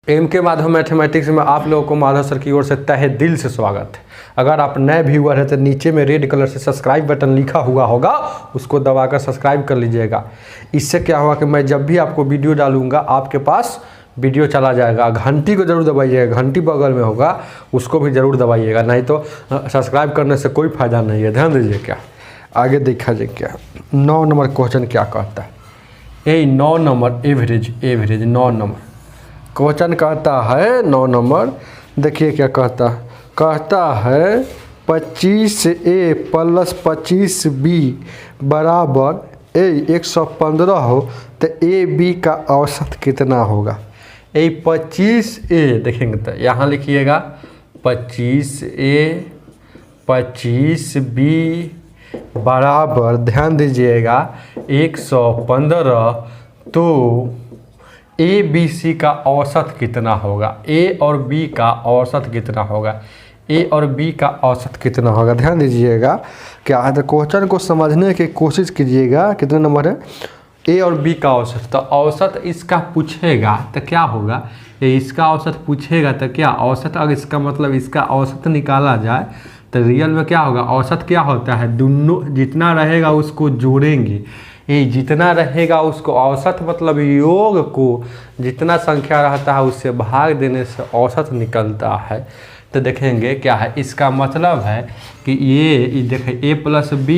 M के Madhav mathematics में आप लोगों को माधव सर की ओर से तहे दिल से स्वागत है। अगर आप नए व्यूअर हैं तो नीचे में रेड कलर से सब्सक्राइब बटन लिखा हुआ होगा, उसको दबाकर सब्सक्राइब कर लीजिएगा। इससे क्या होगा कि मैं जब भी आपको वीडियो डालूंगा आपके पास वीडियो चला जाएगा। घंटी को ज़रूर दबाइएगा, घंटी बगल में होगा उसको भी ज़रूर दबाइएगा, नहीं तो सब्सक्राइब करने से कोई फ़ायदा नहीं है। ध्यान दीजिए। क्या आगे देखा जाए, क्या 9 नंबर क्वेश्चन क्या कहता है। यही 9 नंबर एवरेज 9 नंबर क्वेश्चन कहता है। 9 नंबर देखिए क्या कहता है। कहता है 25A + 25B बराबर 115 हो तो AB का औसत कितना होगा। 25A देखेंगे तो यहाँ लिखिएगा 25A 25B बराबर, ध्यान दीजिएगा 115, तो ABC का औसत कितना होगा। A और B का औसत कितना होगा। A और B का औसत कितना होगा। ध्यान दीजिएगा। क्या है तो क्वेश्चन को समझने की कोशिश कीजिएगा। कितने नंबर है। A और B का औसत, तो औसत इसका पूछेगा तो क्या होगा। ये इसका औसत पूछेगा तो क्या औसत, अगर इसका मतलब इसका औसत निकाला जाए तो रियल में क्या होगा। औसत क्या होता है, दोनों जितना रहेगा उसको जोड़ेंगे। ये जितना रहेगा उसको औसत मतलब योग को जितना संख्या रहता है उससे भाग देने से औसत निकलता है। तो देखेंगे क्या है, इसका मतलब है कि ये देखें A + B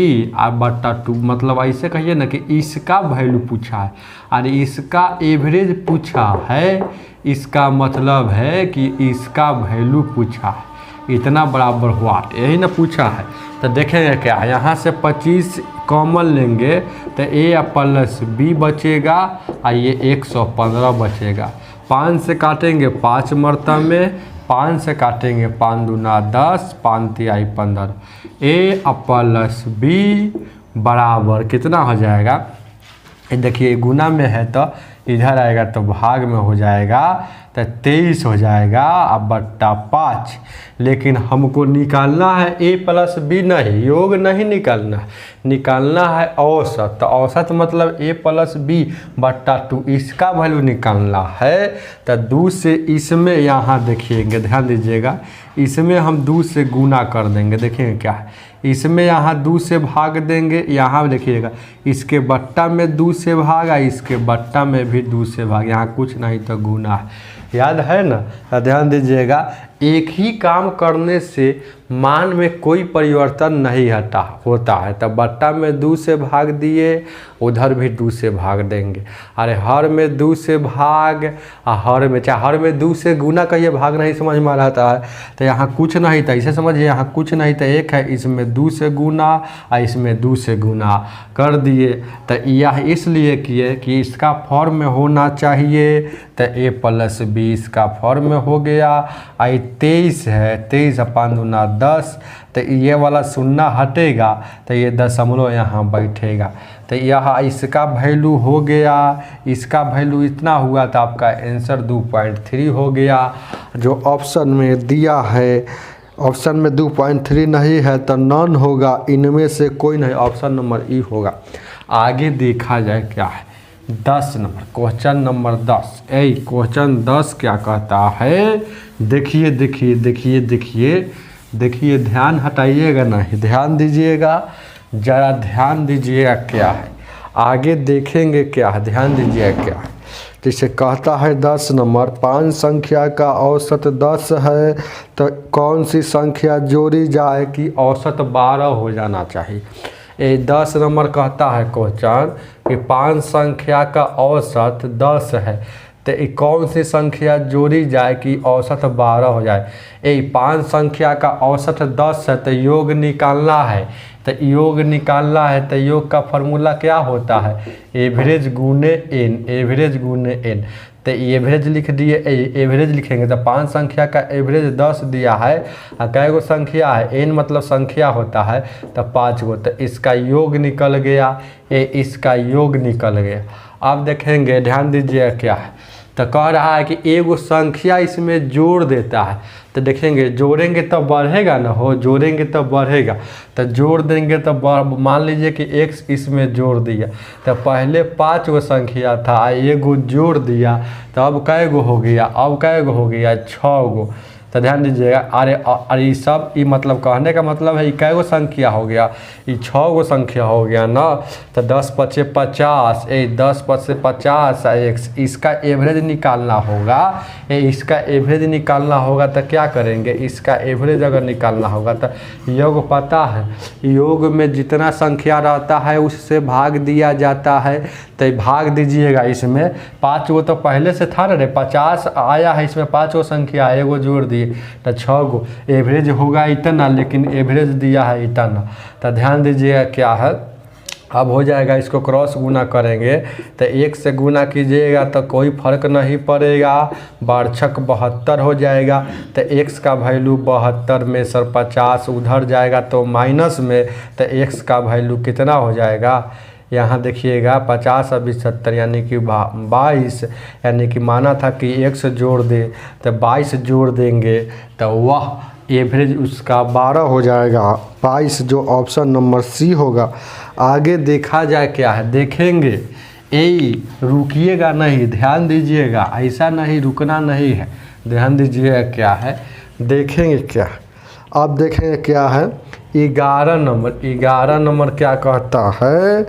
बटा 2, मतलब ऐसे कहिए ना कि इसका वैल्यू पूछा है और इसका एवरेज पूछा है। इसका मतलब है कि इसका वैल्यू पूछा है, इतना बराबर व्हाट, यही ना पूछा है। तो देखेंगे क्या, यहाँ से 25 कॉमन लेंगे तो A + B बचेगा और ये 115 बचेगा। 5 से काटेंगे 5 मरतबे में, 5 से काटेंगे 5 दूना 10, 5 तिहाई 15। A + B बराबर कितना हो जाएगा। देखिए गुना में है तो इधर आएगा तो भाग में हो जाएगा तो 23 हो जाएगा अब बट्टा 5। लेकिन हमको निकालना है A + B, नहीं योग नहीं निकालना है, निकालना है औसत। तो औसत मतलब A + B बट्टा 2, इसका वैल्यू निकालना है। तो 2 से इसमें यहाँ देखिएगा, ध्यान दीजिएगा, इसमें हम 2 से गुना कर देंगे। देखिए क्या है, इसमें यहाँ 2 से भाग देंगे, यहाँ देखिएगा इसके बट्टा में 2 से भागा, इसके बट्टा में भी 2 से भाग, यहाँ कुछ नहीं तो गुना है। याद है ना। ध्यान दीजिएगा, एक ही काम करने से मान में कोई परिवर्तन नहीं होता है। तो बट्टा में 2 से भाग दिए, उधर भी 2 से भाग देंगे। अरे हर में 2 से भाग, हर में चाहे हर में 2 से गुना कहिए, भाग नहीं समझ में आता है तो यहाँ कुछ नहीं था, इसे समझिए यहाँ कुछ नहीं था, एक है इसमें 2 से गुना और इसमें 2 से गुना कर दिए। तो यह इसलिए किए कि इसका फॉर्म में होना चाहिए, तो A + B इसका फॉर्म में हो गया। आई 23 है, 23 × 5 दूना 10, तो ये वाला शून्य हटेगा तो ये दशमलव यहाँ बैठेगा। तो यह इसका वैल्यू हो गया, इसका वैल्यू इतना हुआ तो आपका आंसर 2.3 हो गया। जो ऑप्शन में दिया है, ऑप्शन में 2.3 नहीं है तो नॉन होगा, इनमें से कोई नहीं, ऑप्शन नंबर E होगा। आगे देखा जाए क्या है 10 नंबर क्वेश्चन नंबर 10। क्वेश्चन 10 क्या कहता है। देखिए देखिए देखिए देखिए देखिए, ध्यान हटाइएगा नहीं, ध्यान दीजिएगा, ज़रा ध्यान दीजिएगा क्या है। आगे देखेंगे क्या है, ध्यान दीजिएगा क्या है। जैसे कहता है 10 नंबर, 5 संख्या का औसत 10 है तो कौन सी संख्या जोड़ी जाए कि औसत 12 हो जाना चाहिए। 10 नंबर कहता है क्वेश्चन कि 5 संख्या का औसत 10 है तो कौन सी संख्या जोड़ी जाए कि औसत 12 हो जाए। 5 संख्या का औसत 10 है तो योग निकालना है। तो योग निकालना है तो योग का फॉर्मूला क्या होता है, एवरेज गुने n, एवरेज गुने n। तो एवरेज लिख दिए, एवरेज लिखेंगे तो 5 संख्या का एवरेज 10 दिया है और कै गो संख्या है, n मतलब संख्या होता है तो 5 गो, तो इसका योग निकल गया, इसका योग निकल गया। अब देखेंगे, ध्यान दीजिए क्या है। तो कह रहा है कि एगो संख्या इसमें जोड़ देता है। तो देखेंगे जोड़ेंगे तो बढ़ेगा ना, हो जोड़ेंगे तो बढ़ेगा, तो जोड़ देंगे तो मान लीजिए कि x इसमें जोड़ दिया, तो पहले 5 गो संख्या था, एगो जोड़ दिया, तो अब कै गो हो गया, अब कै गो हो गया 6 गो। तो ध्यान दीजिएगा, अरे ये सब ये मतलब कहने का मतलब है कै गो संख्या हो गया, ये 6 गो संख्या हो गया ना। तो 10 पचे 50, 10 पचे 50 x, इसका एवरेज निकालना होगा, इसका एवरेज निकालना होगा। तो क्या करेंगे, इसका एवरेज अगर निकालना होगा तो योग पता है, योग में जितना संख्या रहता है उससे भाग दिया जाता है। तो भाग दीजिएगा, इसमें 5 गो तो पहले से था ना रे, 50 आया है, इसमें 5 गो संख्या, एगो जोड़ दिए तो 6 गो, एवरेज होगा इतना, लेकिन एवरेज दिया है इतना। तो ध्यान दीजिएगा क्या है, अब हो जाएगा, इसको क्रॉस गुना करेंगे तो 1 से गुना कीजिएगा तो कोई फर्क नहीं पड़ेगा, 62 72 हो जाएगा। तो x का वैल्यू 72 में सर 50 उधर जाएगा तो माइनस में, तो x का वैल्यू कितना हो जाएगा, यहाँ देखिएगा 50 और 70 यानी कि 22, यानी कि माना था कि x जोड़ दे तो 22 जोड़ देंगे तो वह एवरेज उसका 12 हो जाएगा। 22 जो ऑप्शन नंबर सी होगा। आगे देखा जाए क्या है, देखेंगे, रुकिएगा नहीं, ध्यान दीजिएगा, ऐसा नहीं रुकना नहीं है, ध्यान दीजिएगा क्या है, देखेंगे क्या, अब देखेंगे क्या है 11 नंबर क्या कहता है,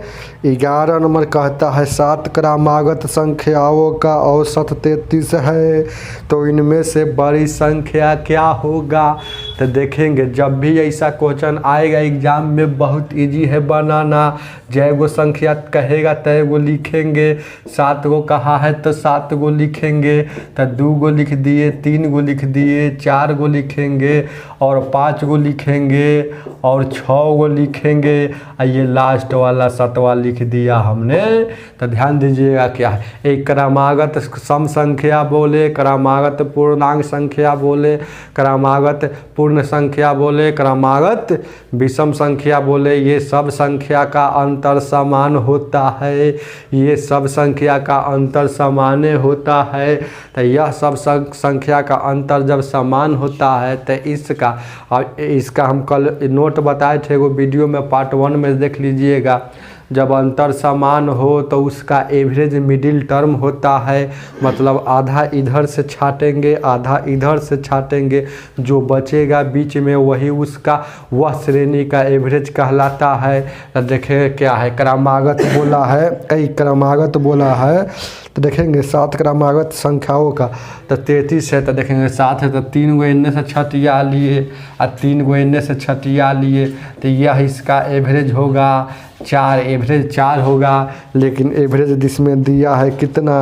11 नंबर कहता है 7 क्रमागत संख्याओं का औसत 33 है, तो इनमें से बड़ी संख्या क्या होगा। तो देखेंगे जब भी ऐसा क्वेश्चन आएगा एग्जाम में, बहुत इजी है बनाना, जय गो संख्या कहेगा तय गो लिखेंगे, 7 गो कहा है तो 7 गो लिखेंगे, तो 2 गो लिख दिए, 3 गो लिख दिए, 4 गो लिखेंगे और 5 गो लिखेंगे और 6 गो लिखेंगे, ये लास्ट वाला 7वां लिख दिया हमने। तो ध्यान दीजिएगा क्या है, एक क्रमागत सम संख्या बोले, क्रमागत पूर्णांक संख्या बोले, क्रमागत पूर्ण संख्या बोले, क्रमागत विषम संख्या बोले, ये सब संख्या का अंतर समान होता है, ये सब संख्या का अंतर समान होता है। तो यह सब संख्या का अंतर जब समान होता है तो इसका हम कल नोट बताए थे, वो वीडियो में पार्ट 1 में देख लीजिएगा। जब अंतर समान हो तो उसका एवरेज मिडिल टर्म होता है, मतलब आधा इधर से छाटेंगे, आधा इधर से छाटेंगे, जो बचेगा बीच में वही उसका वह श्रेणी का एवरेज कहलाता है। तो देखें क्या है, क्रमागत बोला है, क्रमागत बोला है, तो देखेंगे 7 क्रमागत संख्याओं का तो 33 है, तो देखेंगे 7 है तो 3 गो इनने से छटिया लिए और 3 गो इनने से छटिया लिए, तो यह इसका एवरेज होगा 4, एवरेज 4 होगा। लेकिन एवरेज इसमें दिया है कितना,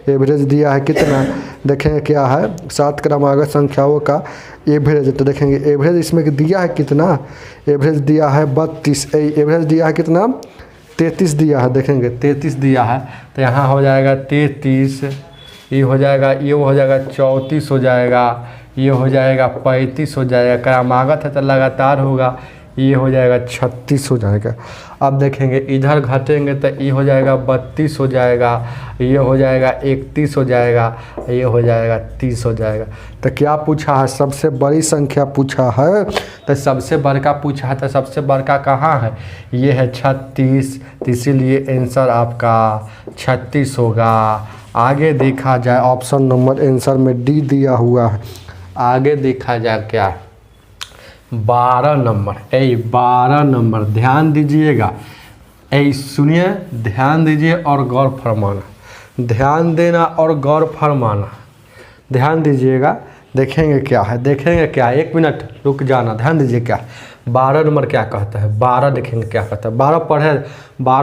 एवरेज दिया है कितना, देखेंगे क्या है 7 क्रमागत संख्याओं का एवरेज, तो देखेंगे एवरेज इसमें दिया है कितना, एवरेज दिया है 32, एवरेज दिया है कितना 33 दिया है, देखेंगे 33 दिया है, तो यहाँ हो जाएगा 33, ये हो जाएगा, ये हो जाएगा 34 हो जाएगा, ये हो जाएगा 35 हो जाएगा, क्रमागत है तो लगातार होगा, ये हो जाएगा 36 हो जाएगा। अब देखेंगे इधर घटेंगे तो ये हो जाएगा 32 हो जाएगा, ये हो जाएगा 31 हो जाएगा, ये हो जाएगा 30 हो जाएगा। तो क्या पूछा है, सबसे बड़ी संख्या पूछा है, तो सबसे बड़का पूछा है, तो सबसे बड़का कहाँ है, ये है 36, तो इसीलिए आंसर आपका 36 होगा। आगे देखा जाए ऑप्शन नंबर आंसर में डी दिया हुआ है। आगे देखा जाए क्या 12 नंबर, 12 नंबर ध्यान दीजिएगा, सुनिए, ध्यान दीजिए और गौर फरमाना, ध्यान देना और गौर फरमाना, ध्यान दीजिएगा। देखेंगे क्या है, देखेंगे क्या है, 1 मिनट रुक जाना, ध्यान दीजिए क्या 12 नंबर क्या कहता है, 12 देखेंगे क्या कहता है, 12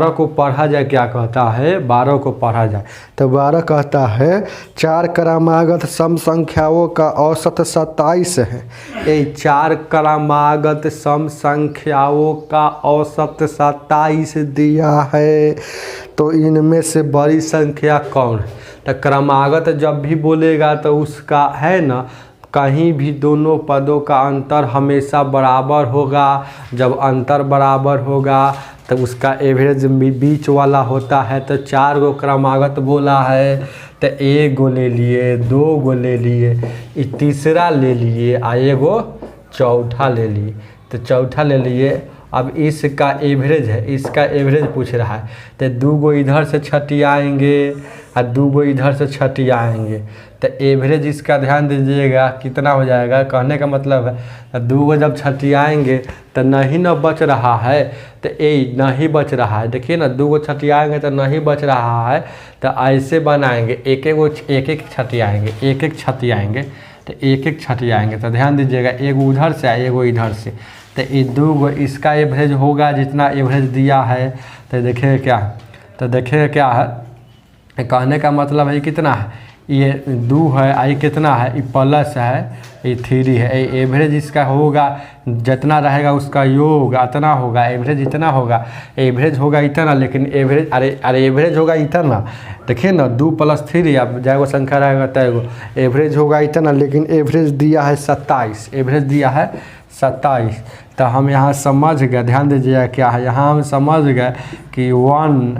को पढ़ा जाए, क्या कहता है 12 को पढ़ा जाए, तो 12 कहता है 4 क्रमागत सम संख्याओं का औसत 27 है। ये 4 क्रमागत सम संख्याओं का औसत 27 दिया है, तो इनमें से बड़ी संख्या कौन है। तो क्रमागत जब भी बोलेगा तो उसका है ना, कहीं भी दोनों पदों का अंतर हमेशा बराबर होगा। जब अंतर बराबर होगा तो उसका एवरेज बीच वाला होता है। तो 4 गो क्रमागत बोला है, तो 1 गो ले लिए, 2 गो ले लिए, तीसरा ले लिए, एगो चौथा ले लिए। तो चौथा ले लिए। अब इसका एवरेज है, इसका एवरेज पूछ रहा है, तो 2 गो इधर से छटियाएँगे और 2 गो इधर से छटियाएँगे। तो एवरेज इसका ध्यान दीजिएगा कितना हो जाएगा। कहने का मतलब है 2 गो जब छटियाएँगे तो नहीं न बच रहा है, तो ए नहीं बच रहा है। देखिए ना, 2 गो छटियाएँगे तो नहीं बच रहा है, तो ऐसे बनाएंगे, एक एक छटियाएँगे, एक छटियाएँगे, तो एक छटियाएँगे। तो ध्यान दीजिएगा, एगो उधर से एगो इधर से, तो ये 2 गो इसका एवरेज होगा जितना एवरेज दिया है। तो देखिए क्या, तो देखिए क्या है, कहने का मतलब है कितना है, ये 2 है, आई कितना है, ये प्लस है, ये 3 है। एवरेज इसका होगा जितना रहेगा उसका योग इतना होगा, एवरेज इतना होगा, एवरेज होगा इतना, लेकिन एवरेज अरे एवरेज होगा इतना। देखिए ना, 2 + 3, अब जाएगो संख्या रहेगा तैगो, एवरेज होगा इतना, लेकिन एवरेज दिया है 27, एवरेज दिया है 27। तो हम यहाँ समझ गए, ध्यान दीजिएगा क्या है, यहाँ हम समझ गए कि 1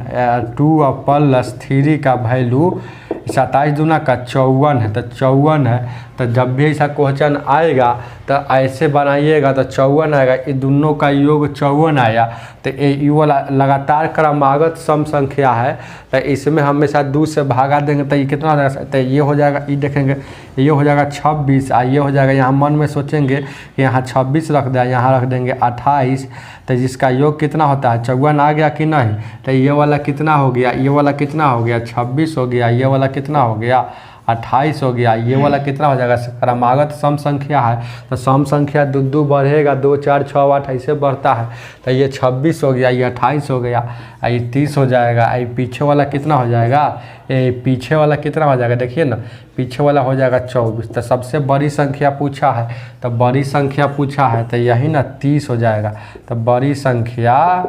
2 + 3 का वैल्यू 27 दूना का 54 है। तो 54 है, तो जब भी ऐसा क्वेश्चन आएगा तो ऐसे बनाइएगा, तो 54 आएगा, ये दोनों का योग 54 आया। तो ये वाला लगातार क्रमागत सम संख्या है, तो इसमें हमेशा 2 से भागा देंगे तो ये कितना हो जाएगा, तो ये हो जाएगा, ये देखेंगे ये हो जाएगा 26, ये हो जाएगा, यहाँ मन में सोचेंगे कि यहाँ 26 रख दें, यहाँ रख देंगे 28। तो जिसका योग कितना होता है, 54 आ गया कि नहीं। तो ये वाला कितना हो गया, ये वाला कितना हो गया, 26 हो गया, ये वाला कितना हो गया, 28 हो गया, ये वाला कितना हो जाएगा, क्रमागत सम संख्या है। तो सम संख्या 2 बढ़ेगा, 2 4 6 8 ऐसे बढ़ता है। तो ये 26 हो गया, ये 28 हो गया, ये 30 हो जाएगा। ये पीछे वाला कितना हो जाएगा, ये पीछे वाला कितना हो जाएगा, देखिए ना, पीछे वाला हो जाएगा 24। तो सबसे बड़ी संख्या पूछा है, तो बड़ी संख्या पूछा है, तो यही ना 30 हो जाएगा। तो बड़ी संख्या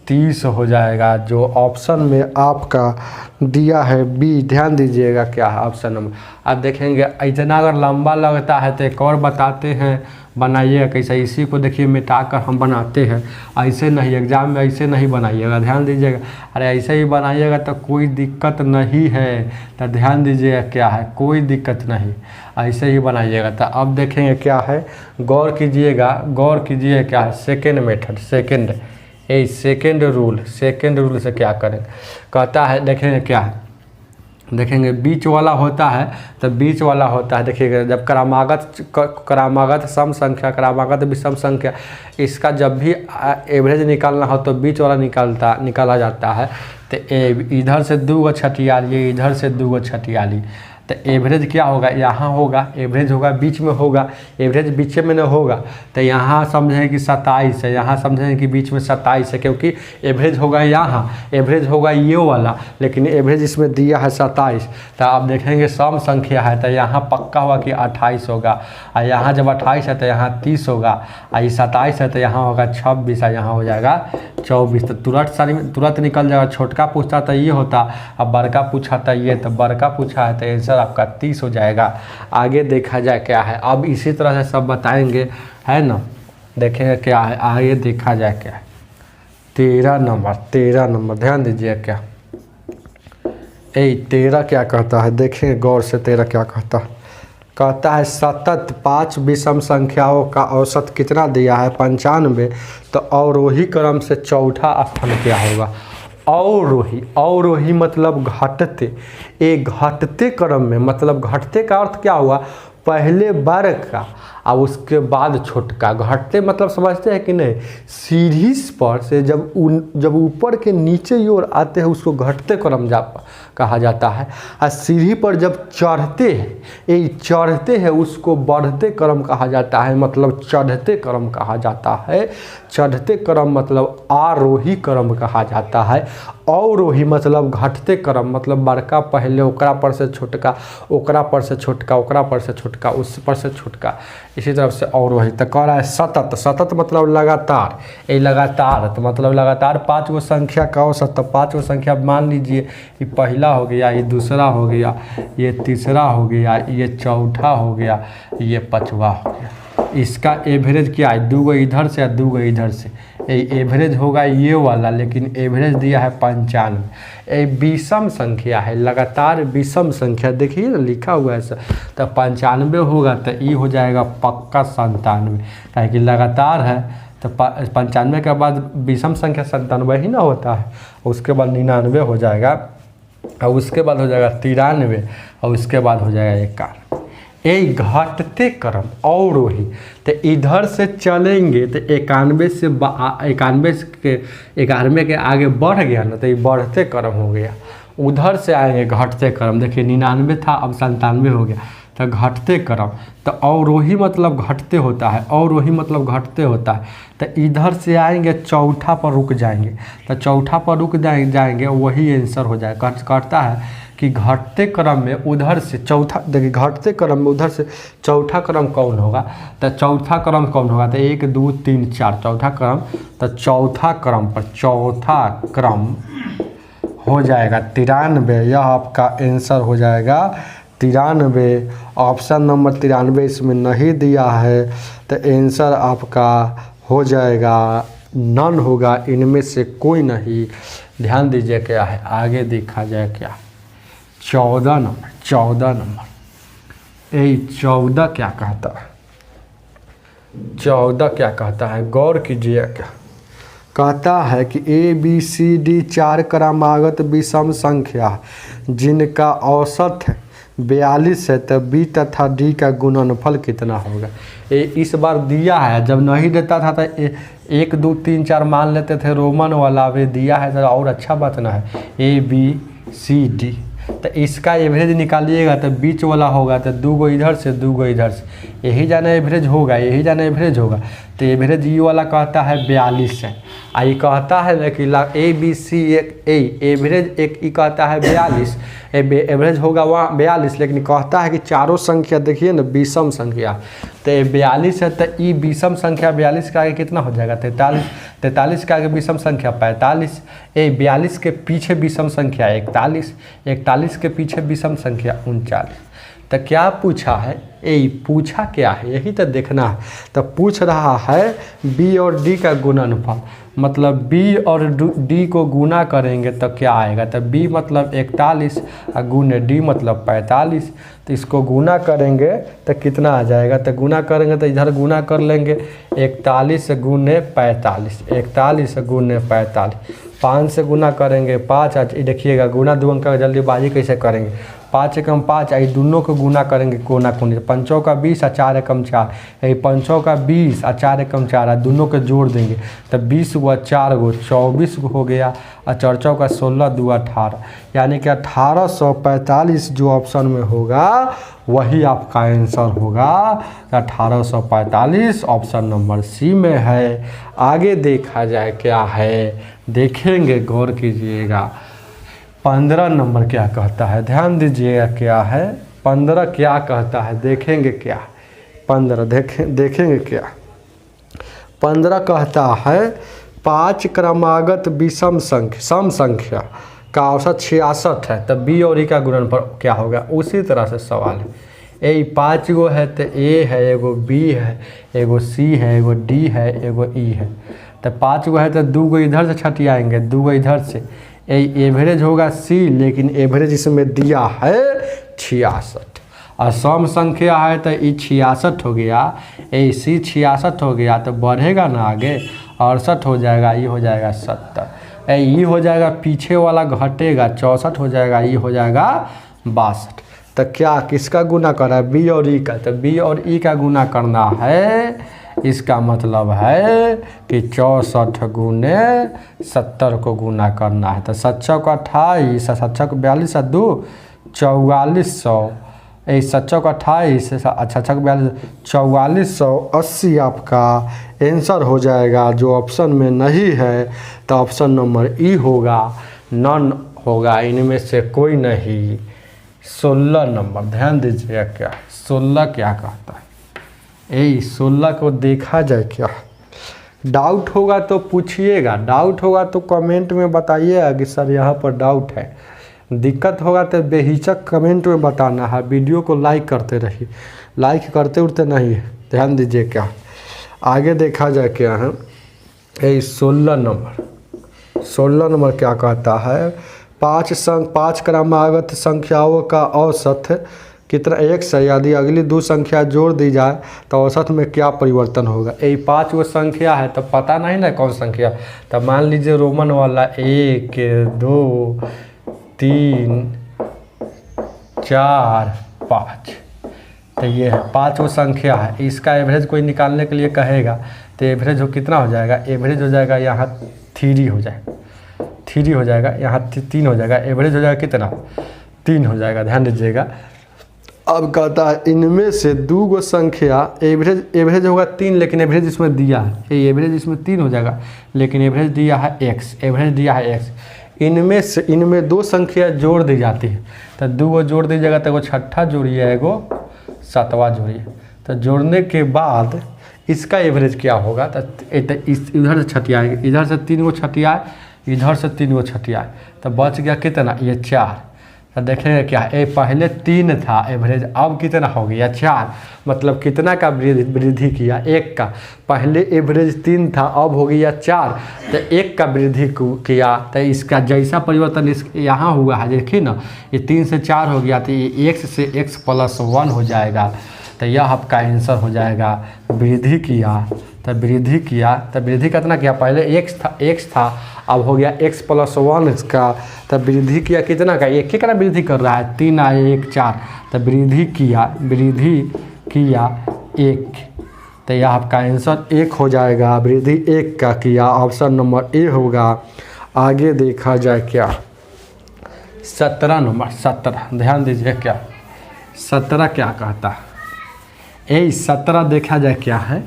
30 हो जाएगा, जो ऑप्शन में आपका दिया है बी। ध्यान दीजिएगा क्या है ऑप्शन नंबर। अब देखेंगे इतना अगर लंबा लगता है तो एक और बताते हैं, बनाइएगा कैसे। इसी को देखिए मिटाकर हम बनाते हैं, ऐसे नहीं, एग्जाम में ऐसे नहीं बनाइएगा, ध्यान दीजिएगा। अरे ऐसे ही बनाइएगा तो कोई दिक्कत नहीं है, तो ध्यान दीजिएगा क्या है, कोई दिक्कत नहीं, ऐसे ही बनाइएगा। तो अब देखेंगे क्या है, गौर कीजिएगा, गौर कीजिए क्या है, सेकेंड मेथड, सेकेंड रूल से क्या करेंगे, कहता है देखिए क्या है, देखेंगे बीच वाला होता है, तो बीच वाला होता है, देखिएगा जब क्रमागत सम संख्या, क्रमागत विषम संख्या, इसका जब भी एवरेज निकालना हो तो बीच वाला निकाला जाता है। तो इधर से 2 गो छटिया लिए, इधर से 2 गो छटिया लिए, तो एवरेज क्या होगा, यहाँ होगा, एवरेज होगा बीच में होगा, एवरेज बीच में न होगा। तो यहाँ समझें कि 27 है, यहाँ समझें कि बीच में 27 है, क्योंकि एवरेज होगा यहाँ, एवरेज होगा ये वाला, लेकिन एवरेज इसमें दिया है 27। तो आप देखेंगे सम संख्या है, तो यहाँ पक्का हुआ कि 28 होगा, और यहाँ जब 28 है तो यहाँ 30 होगा, और ये 27 है तो यहाँ होगा 26, और यहाँ हो जाएगा 24। तो तुरंत निकल जाएगा। छोटका पूछता तो ये होता, अब बड़का पूछा था ये, तो बड़का पूछा है तो आंसर आपका 30 हो जाएगा। आगे देखा जाए क्या है, अब इसी तरह से सब बताएंगे, है ना। देखेंगे क्या है, आगे देखा जाए क्या है, 13 नंबर ध्यान दीजिए क्या, 13 क्या कहता है, देखेंगे गौर से। 13 क्या कहता है सतत 5 विषम संख्याओं का औसत कितना दिया है, 95। तो अवरोही क्रम से चौथा स्थान क्या होगा, अवरोही मतलब घटते, एक घटते क्रम में, मतलब घटते का अर्थ क्या हुआ, पहले वर्ग का और उसके बाद छोटका। घटते मतलब समझते हैं कि नहीं, सीढ़ी पर से जब ऊपर के नीचे की ओर आते हैं उसको घटते क्रम कहा जाता है, और सीढ़ी पर जब चढ़ते हैं उसको बढ़ते क्रम कहा जाता है, मतलब चढ़ते क्रम कहा जाता है। चढ़ते क्रम मतलब आरोही क्रम कहा जाता है। अवरोही मतलब घटते क्रम, मतलब बड़का पहले, ओकरा पर से छोटका, ओकरा पर से छोटका, ओकरा पर से छोटका, उस पर से छोटका, इसी तरफ से अवरोही। तो कह रहा है सतत मतलब लगातार, ये लगातार तो मतलब लगातार 5 गो संख्या का औसत। तो 5 गो संख्या मान लीजिए, ये पहला हो गया, ये दूसरा हो गया, ये तीसरा हो गया, ये चौथा हो गया, ये 5वां हो गया। इसका एवरेज क्या है, 2 गो इधर से और 2 गो इधर से, एवरेज होगा ये वाला, लेकिन एवरेज दिया है 95। ये विषम संख्या है, लगातार विषम संख्या, देखिए ना लिखा हुआ है सर। तो 95 होगा तो ये हो जाएगा पक्का 97, काहे कि लगातार है। तो 95 के बाद विषम संख्या 97 ही ना होता है। उसके बाद 99 हो जाएगा, और उसके बाद हो जाएगा 93, और उसके बाद हो जाएगा 91। ये घटते क्रम और वही। तो इधर से चलेंगे तो 91 से 91 के आगे बढ़ गया ना, तो ये बढ़ते क्रम हो गया। उधर से आएंगे घटते क्रम, देखिए 99 था अब 97 हो गया, तो घटते क्रम। तो और वही मतलब घटते होता है, और वही मतलब घटते होता है। तो इधर से आएंगे चौथा पर रुक जाएंगे, तो चौथा पर रुक जाएंगे वही आंसर हो जाएगा। करता है कि घटते क्रम में उधर से चौथा, देखिए घटते क्रम में उधर से चौथा क्रम कौन होगा, तो चौथा क्रम कौन होगा, तो 1 2 3 4 चौथा क्रम। तो चौथा क्रम पर चौथा क्रम हो जाएगा 93। यह आपका आंसर हो जाएगा 93। ऑप्शन नंबर 93 इसमें नहीं दिया है, तो आंसर आपका हो जाएगा नन होगा, इनमें से कोई नहीं। ध्यान दीजिए क्या है, आगे देखा जाए क्या 14 नंबर। 14 नंबर, यही 14 क्या कहता है, 14 क्या कहता है, गौर कीजिए। क्या कहता है कि ABCD 4 क्रमागत विषम संख्या जिनका औसत 42 है, तो B तथा D का गुणनफल कितना होगा। इस बार दिया है, जब नहीं देता था तो 1 2 3 4 मान लेते थे रोमन वाला, वे दिया है तो और अच्छा बताना है ABCD। तो इसका एवरेज निकालिएगा तो बीच वाला होगा, तो 2 गो इधर से 2 गो इधर से, यही जाना एवरेज होगा, यही जाना एवरेज होगा। तो एवरेज ये वाला कहता है 42 है, ये कहता है कि ABC एवरेज एक ये कहता है 42, एवरेज होगा वहाँ 42, लेकिन कहता है कि चारों संख्या देखिए ना विषम संख्या। तो 42 है, तो ये विषम संख्या 42 का आगे कितना हो जाएगा 43, 43 का आगे विषम संख्या 45, 42 के पीछे विषम संख्या 41, 41 के पीछे विषम संख्या 39। तो क्या पूछा है, यही पूछा क्या है, यही तो देखना है। तो पूछ रहा है B और D का गुणनफल, मतलब B और D को गुना करेंगे तो क्या आएगा। तो B मतलब 41 और गुने D मतलब 45। तो इसको गुना करेंगे तो कितना आ जाएगा, तो गुना करेंगे तो इधर गुना कर लेंगे 41 गुने 45, 41 गुने 45, 5 से गुना करेंगे 5। देखिएगा गुना दो अंक का जल्दीबाजी कैसे करेंगे, 5 एकम 5, आई दोनों को गुना करेंगे कोना कोनी, 5 का 20 और 4 एकम 4, यही 5 का 20 और 4 एकम 4, दोनों को जोड़ देंगे तो 20 गो 4 गो 24 गो हो गया, और 4 का 16 2 18, यानी कि 1845 जो ऑप्शन में होगा वही आपका आंसर होगा। 1845 ऑप्शन नंबर सी में है। आगे देखा जाए क्या है, देखेंगे, गौर कीजिएगा। 15 नंबर क्या कहता है, ध्यान दीजिएगा क्या है 15 क्या कहता है, देखेंगे क्या 15 देखेंगे क्या 15 कहता है 5 क्रमागत विषम संख्या सम संख्या का औसत 66 है, तो B और E का गुणनफल क्या होगा। उसी तरह से सवाल है, ए 5 गो है तो A है, एगो B है, एगो C है, एगो D है, एगो E है। तो 5 गो है तो 2 गो इधर से छटियाएंगे, 2 गो इधर से, एवरेज होगा C, लेकिन एवरेज इसमें दिया है 66, और सम संख्या है तो ये 66 हो गया, C 66 हो गया, तो बढ़ेगा ना आगे 68 हो जाएगा, ये हो जाएगा 70, ये हो जाएगा पीछे वाला घटेगा 64 हो जाएगा, ये हो जाएगा 62। तो क्या किसका गुना कर रहा है, B और E का। तो B और E का गुना करना है, इसका मतलब है कि 64 गुने 70 को गुना करना है। तो 7 का 28, 7 को 42 और 2 4400, 7 का 28, अच्छा 6 42 4480 आपका आंसर हो जाएगा। जो ऑप्शन में नहीं है तो ऑप्शन नंबर ई होगा, नन होगा, इनमें से कोई नहीं। 16 नंबर ध्यान दीजिएगा क्या 16 क्या कहता है, 16 को देखा जाए क्या। डाउट होगा तो पूछिएगा, डाउट होगा तो कमेंट में बताइएगा कि सर यहाँ पर डाउट है। दिक्कत होगा तो बेहिचक कमेंट में बताना है। वीडियो को लाइक करते रहिए, लाइक करते उड़ते नहीं है। ध्यान दीजिए क्या आगे देखा जाए क्या है। ये 16 नंबर क्या कहता है, 5 क्रमागत संख्याओं का औसत कितना, 1 से यदि अगली 2 संख्या जोड़ दी जाए तो औसत में क्या परिवर्तन होगा। यही 5 वो संख्या है तो पता नहीं ना कौन संख्या, तो मान लीजिए रोमन वाला 1 2 3 4 5, तो ये है 5 वो संख्या है। इसका एवरेज कोई निकालने के लिए कहेगा तो एवरेज हो कितना हो जाएगा, एवरेज हो जाएगा यहाँ 3 हो जाएगा, 3 हो जाएगा, यहाँ 3 हो जाएगा, एवरेज हो जाएगा कितना 3 हो जाएगा। ध्यान दीजिएगा। अब कहता है इनमें से 2 गो संख्या एवरेज होगा 3, लेकिन एवरेज इसमें दिया है, ये एवरेज इसमें 3 हो जाएगा, लेकिन एवरेज दिया है x, एवरेज दिया है x। इनमें 2 संख्या जोड़ दी जाती है, तो 2 गो जोड़ दीजिएगा तो एगो छठा जोड़िए, एगो सातवां जोड़िए, तो जोड़ने के बाद इसका एवरेज क्या होगा, तो इधर से छटियाए, इधर से 3 गो छटियाए, इधर से 3 गो छटियाए, तो बच गया कितना, ये 4। तो देखेंगे क्या, ये पहले 3 था एवरेज, अब कितना हो गया 4, मतलब कितना का वृद्धि किया, 1 का। पहले एवरेज 3 था, अब हो गया 4, तो 1 का वृद्धि किया, तो इसका जैसा परिवर्तन इस यहाँ हुआ है, देखिए ना, ये 3 से 4 हो गया, तो ये x से x + 1 हो जाएगा। तो यह आपका आंसर हो जाएगा, वृद्धि किया, तो वृद्धि किया, तो वृद्धि कितना किया, पहले x था अब हो गया x + 1 इसका, तब वृद्धि किया कितना का, एक कितना वृद्धि कर रहा है, 3 आए 1 4, तब वृद्धि किया 1, तो यह आपका आंसर 1 हो जाएगा, वृद्धि 1 का किया, ऑप्शन नंबर ए होगा। आगे देखा जाए क्या, 17 नंबर, 17 ध्यान दीजिए क्या 17 क्या कहता है, यही 17 देखा जाए क्या है,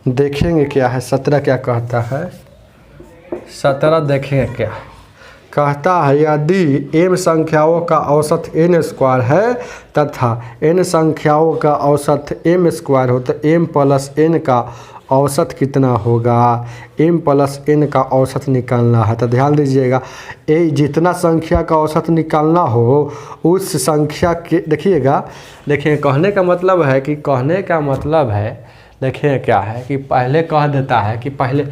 देखेंगे क्या है 17 क्या कहता है। 17 देखेंगे क्या कहता है, यदि m संख्याओं का औसत n² है तथा n संख्याओं का औसत m² हो तो m + n का औसत कितना होगा, m + n का औसत निकालना है। तो ध्यान दीजिएगा, ये जितना संख्या का औसत निकालना हो उस संख्या के, देखिएगा, देखिए कहने का मतलब है देखिए क्या है कि पहले कह देता है कि पहले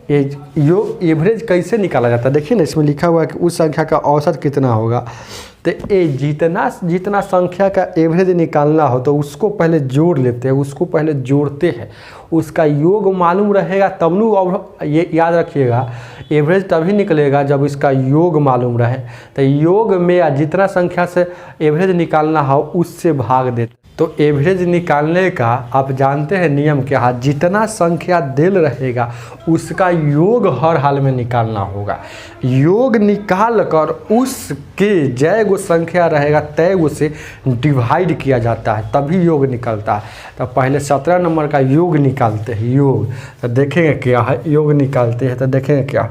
एवरेज कैसे निकाला जाता है। देखिए ना, इसमें लिखा हुआ है कि उस संख्या का औसत कितना होगा, तो ये जितना संख्या का एवरेज निकालना हो तो उसको पहले जोड़ लेते हैं, उसको पहले जोड़ते हैं, उसका योग मालूम रहेगा तब नु, अब ये याद रखिएगा, एवरेज तभी निकलेगा जब इसका योग मालूम रहे। तो योग में जितना संख्या से एवरेज निकालना हो उससे भाग देते। तो एवरेज निकालने का आप जानते हैं नियम क्या है, जितना संख्या दिल रहेगा उसका योग हर हाल में निकालना होगा। योग निकाल कर उसके जय गो संख्या रहेगा तय गो से डिवाइड किया जाता है, तभी योग निकलता है। तो पहले 17 नंबर का योग निकालते हैं, योग तो देखेंगे क्या है, योग निकालते हैं तो देखेंगे क्या,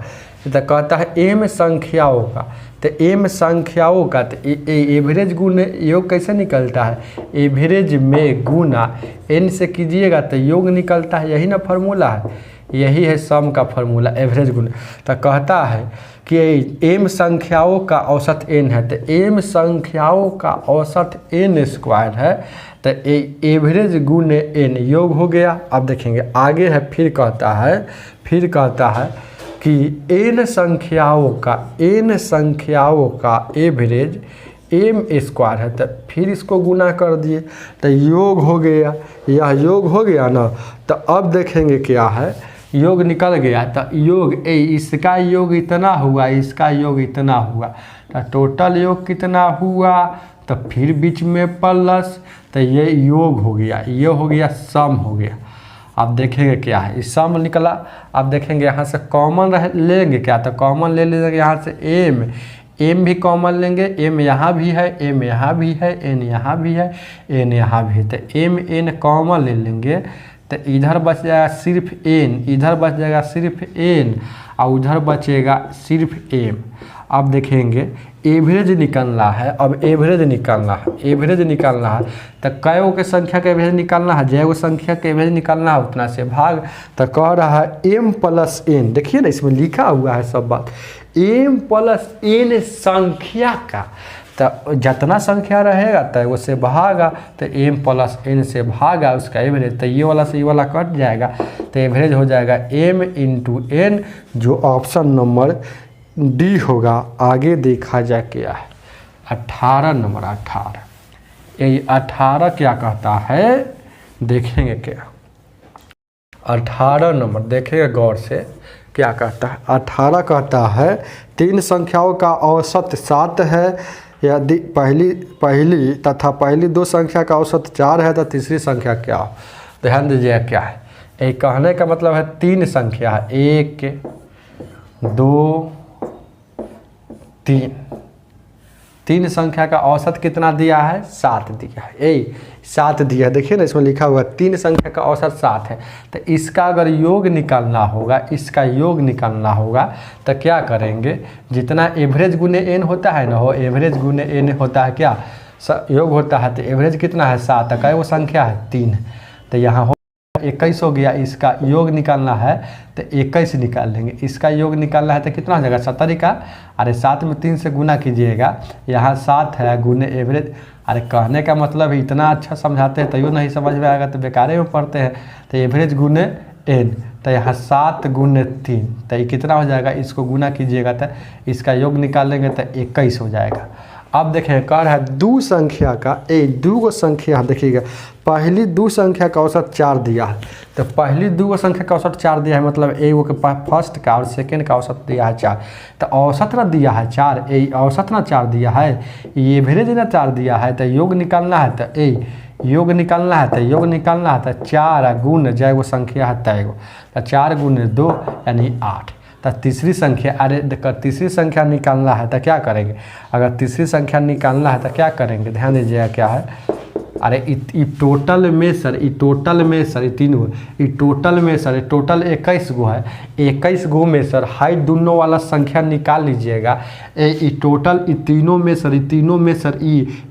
तो कहता है m संख्याओं का, तो m संख्याओं का तो एवरेज गुण योग कैसे निकलता है, एवरेज में गुना n से कीजिएगा तो योग निकलता है, यही ना फार्मूला है, यही है सम का फार्मूला, एवरेज गुण। तो कहता है कि m संख्याओं का औसत n है, तो m संख्याओं का औसत n² है, तो एवरेज गुण n योग हो गया। अब देखेंगे आगे है, फिर कहता है कि n संख्याओं का एवरेज m² है, तो फिर इसको गुना कर दिए तो योग हो गया, यह योग हो गया ना। तो अब देखेंगे क्या है, योग निकल गया, तो योग इसका योग इतना हुआ, इसका योग इतना हुआ, तो टोटल योग कितना हुआ, तो फिर बीच में प्लस, तो ये योग हो गया, ये हो गया सम हो गया। अब देखेंगे क्या है, इस सम निकला। अब देखेंगे यहाँ से कॉमन लेंगे क्या, तो कॉमन ले लेंगे यहाँ से m भी कॉमन लेंगे, m यहाँ भी है, m यहाँ भी है, n यहाँ भी है, n यहाँ भी है, तो m n कॉमन ले लेंगे, तो इधर बच जाएगा सिर्फ n, इधर बच जाएगा सिर्फ n और उधर बचेगा सिर्फ m। अब देखेंगे एवरेज निकालना है, अब एवरेज निकालना है तो कै गो के संख्या का एवरेज निकालना है, जय गो संख्या का एवरेज निकालना है उतना से भाग। तो कह रहा है m + n, देखिए ना इसमें लिखा हुआ है सब बात, m + n संख्या का, तो जितना संख्या रहेगा तो उससे भागा, तो m प्लस n से भागा उसका एवरेज, तो ये वाला से ये वाला कट जाएगा, तो एवरेज हो जाएगा m इंटू n, जो ऑप्शन नंबर डी होगा। आगे देखा जाए क्या है 18 नंबर, 18 ये 18 क्या कहता है देखेंगे क्या, 18 नंबर देखेंगे गौर से क्या कहता है। 18 कहता है तीन संख्याओं का औसत 7 है, यदि पहली तथा पहली दो संख्या का औसत 4 है तो तीसरी संख्या क्या हो। ध्यान दीजिए क्या है, एक कहने का मतलब है तीन संख्या है, 1 2 3, तीन संख्या का औसत कितना दिया है 7 दिया है, 7 दिया है। देखिए ना इसमें लिखा हुआ तीन संख्या का औसत 7 है, तो इसका अगर योग निकालना होगा, इसका योग निकालना होगा तो क्या करेंगे, जितना एवरेज गुने एन होता है ना, वो एवरेज गुने एन होता है क्या योग होता है, तो एवरेज कितना है 7, का वो संख्या है 3, तो यहाँ हो 21 हो गया। इसका योग निकालना है तो 21 निकाल लेंगे, इसका योग निकालना है तो कितना हो जाएगा 70 का, अरे 7 में 3 से गुना कीजिएगा, यहाँ 7 है गुने एवरेज। अरे कहने का मतलब इतना अच्छा समझाते हैं तैयो नहीं समझ में आएगा तो बेकारे में पढ़ते हैं। तो एवरेज गुने एन, तो यहाँ 7 गुने 3, तो ये कितना हो जाएगा, इसको गुना कीजिएगा तो इसका योग निकाल लेंगे तो 21 हो जाएगा। अब देखें कह रहा है दो संख्या का, दो गो संख्या देखिएगा, पहली दो संख्या का औसत 4 दिया है, तो पहली दो संख्या का औसत 4 दिया है, मतलब एगो के फर्स्ट का और सेकंड का औसत दिया है 4, तो औसत ना दिया है 4, औसत ना 4 दिया है, ये एवरेज ना 4 दिया है, तो योग निकालना है, तो योग निकालना है, तो योग निकालना है तो 4 गुण जय वो संख्या है तय, तो 4 गुने 2 यानी 8। तो तीसरी संख्या, अरे तीसरी संख्या निकालना है तो क्या करेंगे, अगर तीसरी संख्या निकालना है तो क्या करेंगे, ध्यान दीजिएगा क्या है, अरे टोटल में सर, टोटल में सर तीनों, टोटल में सर टोटल 21 गो है, 21 गो में सर हाई दोनों वाला संख्या निकाल लीजिएगा, टोटल तीनों में सर, तीनों में सर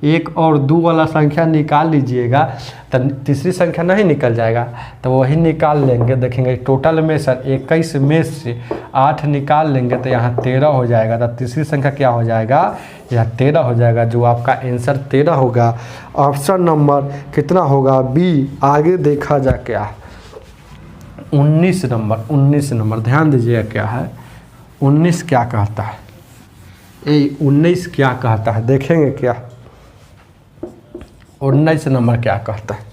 1 और 2 वाला संख्या निकाल लीजिएगा, तो तीसरी संख्या नहीं निकल जाएगा, तो वही निकाल लेंगे। देखेंगे टोटल में सर 21 में से 8 निकाल लेंगे तो यहाँ 13 हो जाएगा, तो तीसरी संख्या क्या हो जाएगा, यह 13 हो जाएगा, जो आपका आंसर 13 होगा। ऑप्शन नंबर कितना होगा बी। आगे देखा जा क्या 19 नंबर, 19 नंबर ध्यान दीजिएगा क्या है, 19 क्या कहता है, 19 क्या कहता है देखेंगे क्या, 19 नंबर क्या कहता है,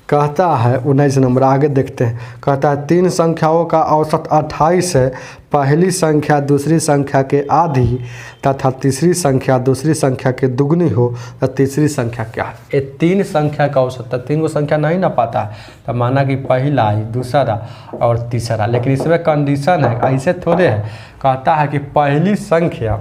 कहता है 19 नंबर आगे देखते हैं। कहता है तीन संख्याओं का औसत 28 है, पहली संख्या दूसरी संख्या के आधी तथा तीसरी संख्या दूसरी संख्या के दुगनी हो तो तीसरी संख्या क्या है। ये तीन संख्या का औसत, तीन को संख्या नहीं ना पाता है तो माना कि पहला दूसरा और तीसरा, लेकिन इसमें कंडीशन है, ऐसे थोड़े है। कहता है कि पहली संख्या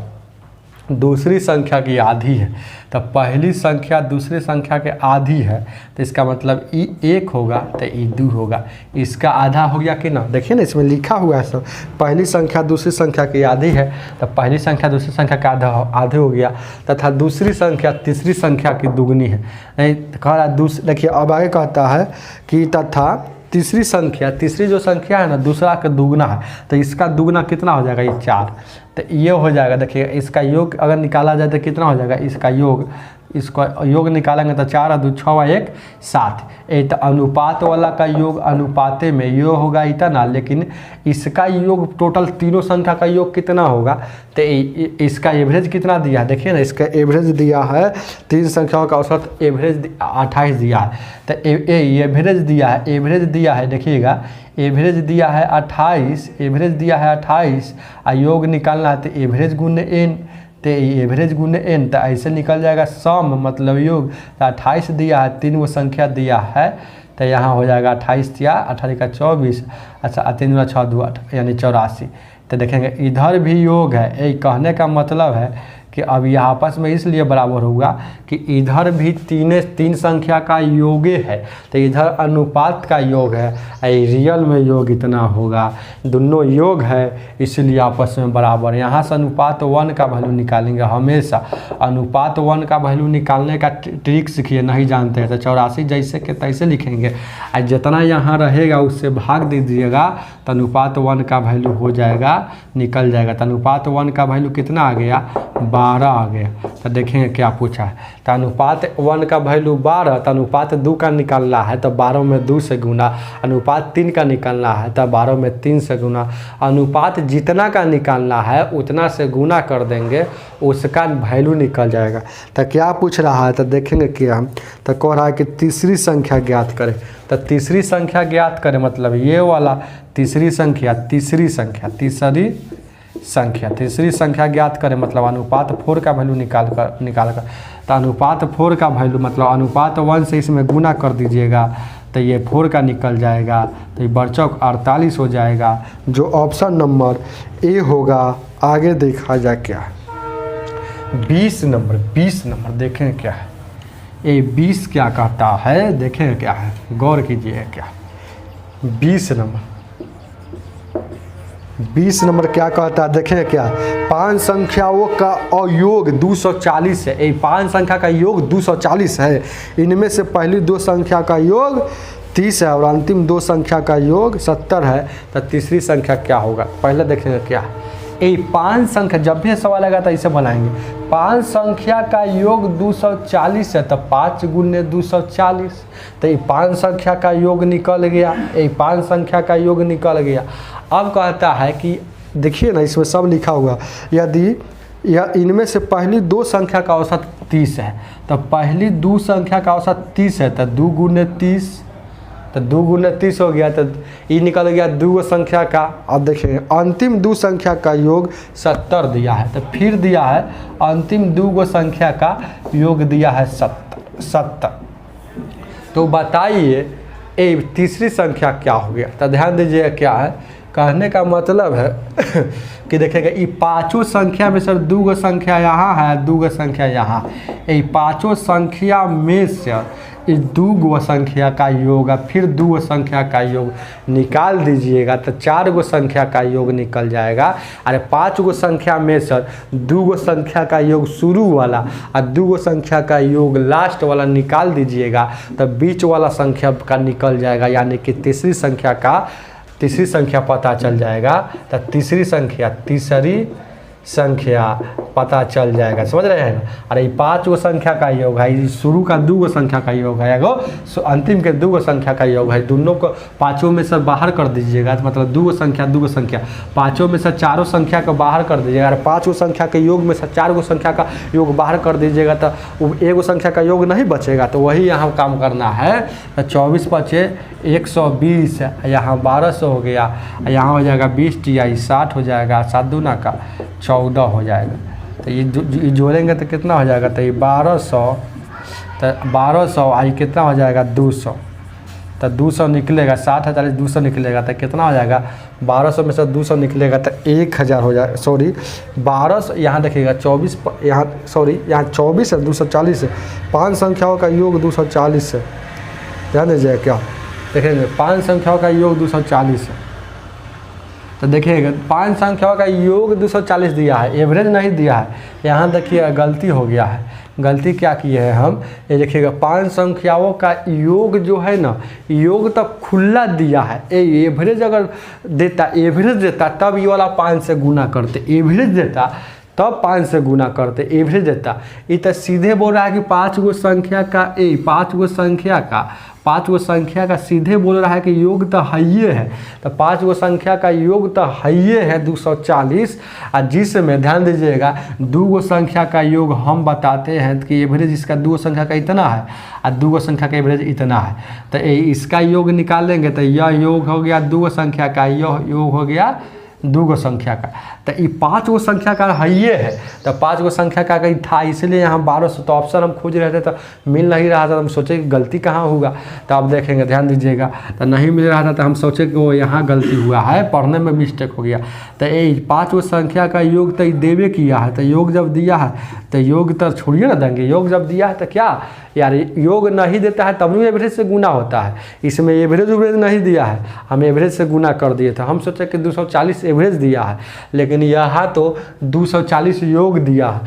दूसरी संख्या की आधी है, तो पहली संख्या दूसरी संख्या के आधी है, तो इसका मतलब ई 1 होगा तो ई 2 होगा, इसका आधा हो गया कि ना। देखिए ना इसमें लिखा हुआ है सब, पहली संख्या दूसरी संख्या की आधी है तो पहली संख्या दूसरी संख्या का आधे हो गया, तथा दूसरी संख्या तीसरी संख्या की दुगनी है। नहीं कह रहा देखिए अब आगे कहता है कि तथा तीसरी संख्या, तीसरी जो संख्या है ना दूसरा का दुगना है, तो इसका दुगना कितना हो जाएगा, ये 4, तो ये हो जाएगा। देखिए इसका योग अगर निकाला जाए तो कितना हो जाएगा, इसका योग, इसको योग निकालेंगे तो 4 और 2 6 और 1 7। तो अनुपात वाला का योग अनुपाते में योग होगा इतना, लेकिन इसका योग टोटल तीनों संख्या का योग कितना होगा, तो इसका एवरेज कितना दिया है, देखिए ना इसका एवरेज दिया है, तीन संख्याओं का औसत एवरेज 28 दिया है, तो एवरेज दिया है, एवरेज दिया है, देखिएगा एवरेज दिया है 28, एवरेज दिया है 28 और योग निकालना है तो एवरेज गुने एन, तो एवरेज गुने एन, तो ऐसे निकल जाएगा सम मतलब योग। तो 28 दिया है, तीन वो संख्या दिया है, तो यहाँ हो जाएगा 28 या 18 का 24, अच्छा 3 दूना 6 2 8 यानी 84। तो देखेंगे इधर भी योग है, ये कहने का मतलब है कि अब यह आपस में इसलिए बराबर होगा कि इधर भी तीन संख्या का योग है, तो इधर अनुपात का योग है, रियल में योग इतना होगा, दोनों योग है इसलिए आपस में बराबर। यहाँ से अनुपात 1 का वैल्यू निकालेंगे, हमेशा अनुपात 1 का वैल्यू निकालने का ट्रिक सीखिए, नहीं जानते हैं तो 84 जैसे के तैसे लिखेंगे, और जितना यहाँ रहेगा उससे भाग दे दीजिएगा तो अनुपात 1 का वैल्यू हो जाएगा, निकल जाएगा। तो अनुपात 1 का वैल्यू कितना आ गया 12 आ गया। तो देखेंगे क्या पूछा है। तो अनुपात 1 का वैल्यू 12, तो अनुपात 2 का निकालना है तो 12 में 2 से गुना, अनुपात 3 का निकालना है तो 12 में 3 से गुना, अनुपात जितना का निकालना है उतना से गुना कर देंगे, उसका वैल्यू निकल जाएगा। तो क्या पूछ रहा है, तो देखेंगे क्या। तो कह रहा है कि तीसरी संख्या ज्ञात करें। तो तीसरी संख्या ज्ञात करें मतलब ये वाला तीसरी संख्या ज्ञात करें मतलब अनुपात 4 का वैल्यू निकाल कर। तो अनुपात 4 का वैल्यू मतलब अनुपात 1 से इसमें गुना कर दीजिएगा तो ये 4 का निकल जाएगा, तो ये बरचौक 48 हो जाएगा, जो ऑप्शन नंबर ए होगा। आगे देखा जाए क्या है। 20 नंबर देखें क्या है। ये 20 क्या कहता है, देखें क्या है, गौर कीजिए क्या। 20 नंबर क्या कहता है, देखें क्या। 5 संख्याओं का योग 240 है। ये 5 संख्या का योग 240 है। इनमें से पहली 2 संख्या का योग 30 है और अंतिम 2 संख्या का योग 70 है। तो तीसरी संख्या क्या होगा, पहले देखेंगे क्या। ये 5 संख्या, जब भी सवाल आएगा तो इसे बनाएंगे। 5 संख्या का योग 240 है तो 5 गुने 240, तो ये 5 संख्या का योग निकल गया। ये 5 संख्या का योग निकल गया। अब कहता है कि देखिए ना, इसमें सब लिखा हुआ, यदि यह इनमें से पहली 2 संख्या का औसत 30 है, तो पहली 2 संख्या का औसत 30 है तो 2 गुने 30, तो 2 गुने 30 हो गया, तो ये निकल गया 2 संख्या का। अब देखें अंतिम 2 संख्या का योग 70 दिया है, तो फिर दिया है अंतिम 2 संख्या का योग दिया है 70। तो बताइए ये तीसरी संख्या क्या हो गया। तो ध्यान दीजिए क्या है, कहने का मतलब है कि देखिएगा ये 5 संख्या में सर 2 संख्या यहाँ है, 2 संख्या यहाँ, ये 5 संख्या में से इस 2 संख्या का योग, फिर 2 संख्या का योग निकाल दीजिएगा तो 4 संख्या का योग निकल जाएगा। अरे 5 संख्या में से 2 संख्या का योग शुरू वाला और 2 संख्या का योग लास्ट वाला निकाल दीजिएगा तो बीच वाला संख्या का निकल जाएगा, यानी कि तीसरी संख्या पता चल जाएगा। तो तीसरी संख्या पता चल जाएगा, समझ रहे हैं ना। अरे 5 संख्या का योग है, शुरू का 2 संख्या का योग है, अंतिम के 2 संख्या का योग है। दोनों को 5 में से बाहर कर दीजिएगा तो मतलब 2 संख्या 5 में से 4 संख्या को बाहर कर दीजिएगा। अरे 5 संख्या के योग में से 4 संख्या का योग बाहर कर दीजिएगा तो 1 संख्या का योग नहीं बचेगा, तो वही यहाँ काम करना है। तो 24 बचे 120, यहाँ 1200 हो गया, यहाँ हो जाएगा 20 × 60 हो जाएगा, 7 दूना का 14 हो जाएगा। तो ये जोड़ेंगे तो कितना हो जाएगा, तो ये 1200, तो 1200 आई कितना हो जाएगा 200, तो 200 निकलेगा, 60 200 निकलेगा तो कितना हो जाएगा, 1200 में से 200 निकलेगा तो 1000 हो जाएगा। सॉरी 1200, यहाँ देखिएगा 24, यहाँ 24 है, 240 है। 5 संख्याओं का योग 240 है, ध्यान दीजिए क्या। देखेंगे 5 संख्याओं का योग 240 है, तो देखिएगा 5 संख्याओं का योग 240 दिया है, एवरेज नहीं दिया है। यहाँ देखिए गलती हो गया है। गलती क्या किए हैं हम, ये देखिएगा 5 संख्याओं का योग जो है ना, योग तो खुला दिया है। एवरेज अगर एवरेज देता तब ये वाला 5 से गुना करते, एवरेज देता तब 5 से गुना करते, एवरेज देता। ये तो सीधे बोल रहा है कि 5 संख्या का 5 संख्या का सीधे बोल रहा है कि योग तो हाइये है। तो 5 संख्या का योग तो हाइये है 240, और जिसमें ध्यान दीजिएगा 2 संख्या का योग हम बताते हैं कि एवरेज इसका 2 संख्या का इतना है और 2 संख्या का एवरेज इतना है। तो इसका योग निकालेंगे तो यह योग हो गया 2 संख्या का, यह योग हो गया 2 संख्या का। तो ये 5 संख्या का हाइये है, तो 5 संख्या का कहीं था, इसलिए यहाँ 1200। तो ऑप्शन हम खोज रहे थे तो मिल नहीं रहा था, तो हम सोचे कि गलती कहाँ होगा। तो आप देखेंगे, ध्यान दीजिएगा, तो नहीं मिल रहा था तो हम सोचे कि वो यहाँ गलती हुआ है, पढ़ने में मिस्टेक हो गया। तो ये 5 संख्या का योग तो देवे किया है, तो योग जब दिया है तो योग तो छोड़िए ना देंगे। योग जब दिया है तो क्या यार, योग नहीं देता है तब भी एवरेज से गुना होता है। इसमें एवरेज नहीं दिया है, हम एवरेज से गुना कर दिए थे। हम सोचे कि 240 एवरेज दिया है, लेकिन यहाँ तो 240 योग दिया है।